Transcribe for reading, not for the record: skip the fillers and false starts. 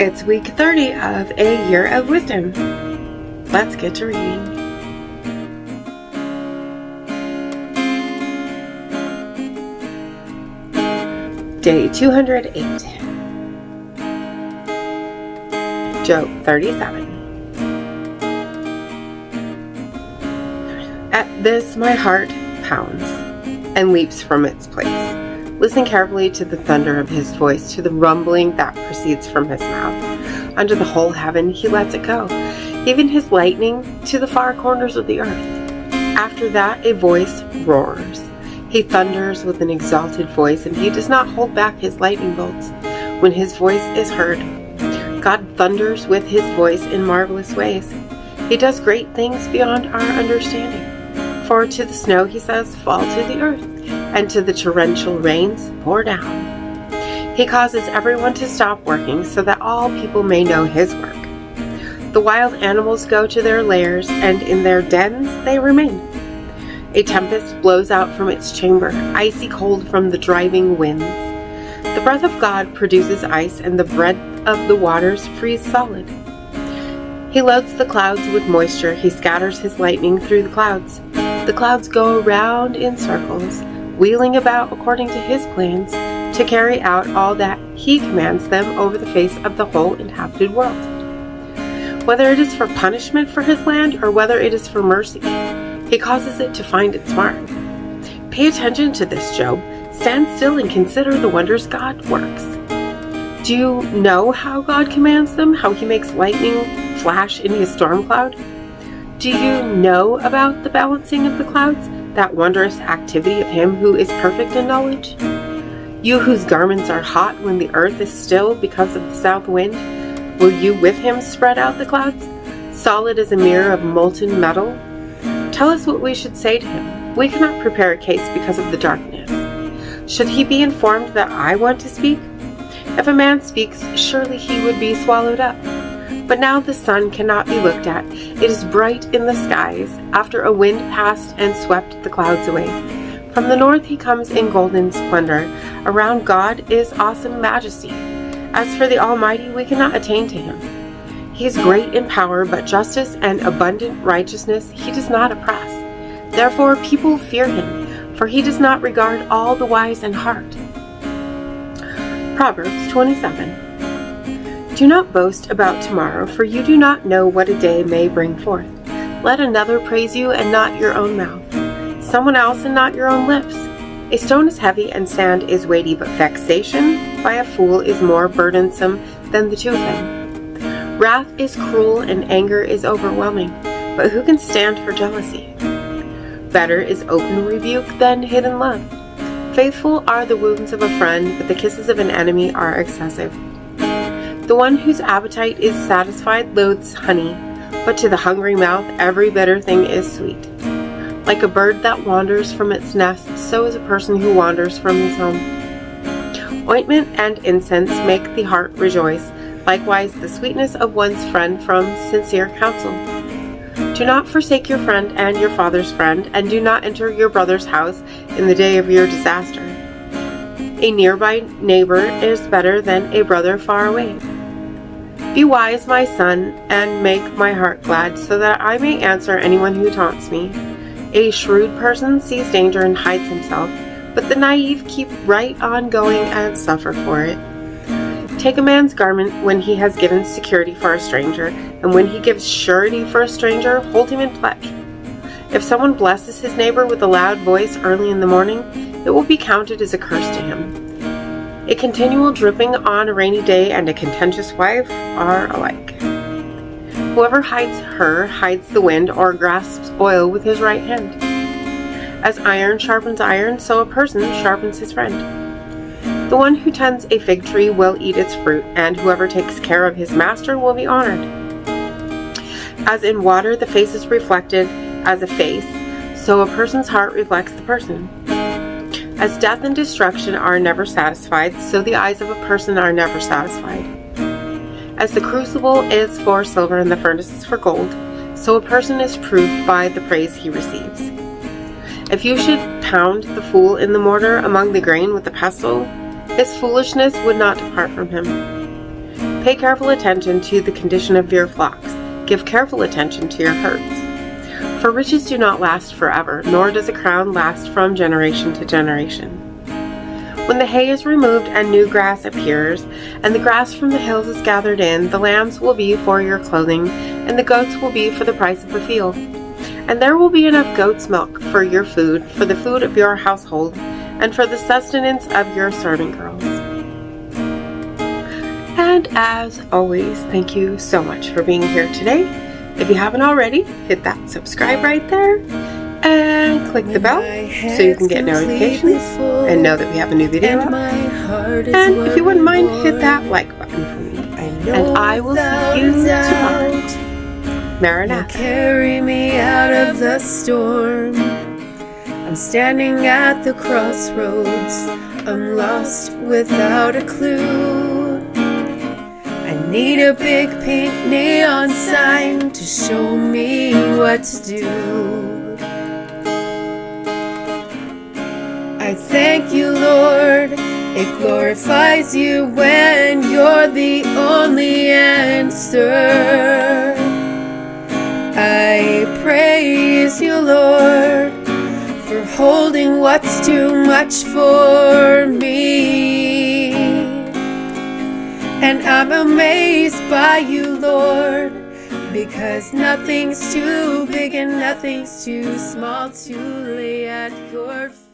It's week 30 of A Year of Wisdom. Let's get to reading. Day 208. Job 37. At this my heart pounds and leaps from its place. Listen carefully to the thunder of his voice, to the rumbling that proceeds from his mouth. Under the whole heaven he lets it go, even his lightning to the far corners of the earth. After that a voice roars. He thunders with an exalted voice, and he does not hold back his lightning bolts. When his voice is heard, God thunders with his voice in marvelous ways. He does great things beyond our understanding. For to the snow, he says, fall to the earth, and to the torrential rains, pour down. He causes everyone to stop working so that all people may know his work. The wild animals go to their lairs, and in their dens they remain. A tempest blows out from its chamber, icy cold from the driving winds. The breath of God produces ice, and the breath of the waters freeze solid. He loads the clouds with moisture. He scatters his lightning through the clouds. The clouds go around in circles, wheeling about according to his plans, to carry out all that he commands them over the face of the whole inhabited world. Whether it is for punishment for his land, or whether it is for mercy, he causes it to find its mark. Pay attention to this, Job. Stand still and consider the wonders God works. Do you know how God commands them? How he makes lightning flash in his storm cloud? Do you know about the balancing of the clouds, that wondrous activity of him who is perfect in knowledge? You whose garments are hot when the earth is still because of the south wind, will you with him spread out the clouds, solid as a mirror of molten metal? Tell us what we should say to him. We cannot prepare a case because of the darkness. Should he be informed that I want to speak? If a man speaks, surely he would be swallowed up. But now the sun cannot be looked at. It is bright in the skies, after a wind passed and swept the clouds away. From the north he comes in golden splendor. Around God is awesome majesty. As for the Almighty, we cannot attain to him. He is great in power, but justice and abundant righteousness he does not oppress. Therefore people fear him, for he does not regard all the wise in heart. Proverbs 27. Do not boast about tomorrow, for you do not know what a day may bring forth. Let another praise you and not your own mouth, someone else and not your own lips. A stone is heavy and sand is weighty, but vexation by a fool is more burdensome than the two of them. Wrath is cruel and anger is overwhelming, but who can stand for jealousy? Better is open rebuke than hidden love. Faithful are the wounds of a friend, but the kisses of an enemy are excessive. The one whose appetite is satisfied loathes honey, but to the hungry mouth every bitter thing is sweet. Like a bird that wanders from its nest, so is a person who wanders from his home. Ointment and incense make the heart rejoice, likewise the sweetness of one's friend from sincere counsel. Do not forsake your friend and your father's friend, and do not enter your brother's house in the day of your disaster. A nearby neighbor is better than a brother far away. Be wise, my son, and make my heart glad, so that I may answer anyone who taunts me. A shrewd person sees danger and hides himself, but the naive keep right on going and suffer for it. Take a man's garment when he has given security for a stranger, and when he gives surety for a stranger, hold him in pledge. If someone blesses his neighbor with a loud voice early in the morning, it will be counted as a curse to him. A continual dripping on a rainy day and a contentious wife are alike. Whoever hides her hides the wind, or grasps oil with his right hand. As iron sharpens iron, so a person sharpens his friend. The one who tends a fig tree will eat its fruit, and whoever takes care of his master will be honored. As in water the face is reflected as a face, so a person's heart reflects the person. As death and destruction are never satisfied, so the eyes of a person are never satisfied. As the crucible is for silver and the furnace is for gold, so a person is proved by the praise he receives. If you should pound the fool in the mortar among the grain with the pestle, his foolishness would not depart from him. Pay careful attention to the condition of your flocks. Give careful attention to your herds. For riches do not last forever, nor does a crown last from generation to generation. When the hay is removed and new grass appears, and the grass from the hills is gathered in, the lambs will be for your clothing, and the goats will be for the price of the field. And there will be enough goat's milk for your food, for the food of your household, and for the sustenance of your servant girls. And as always, thank you so much for being here today. If you haven't already, hit that subscribe right there and click the bell so you can get notifications and know that we have a new video up. And if you wouldn't mind, hit that like button for me. And I will see you tomorrow. Maranatha. Carry me out of the storm. I'm standing at the crossroads. I'm lost without a clue. I need a big pink neon sign to show me what to do. I thank you, Lord. It glorifies you when you're the only answer. I praise you, Lord, for holding what's too much for me. And I'm amazed by you, Lord, because nothing's too big and nothing's too small to lay at your feet.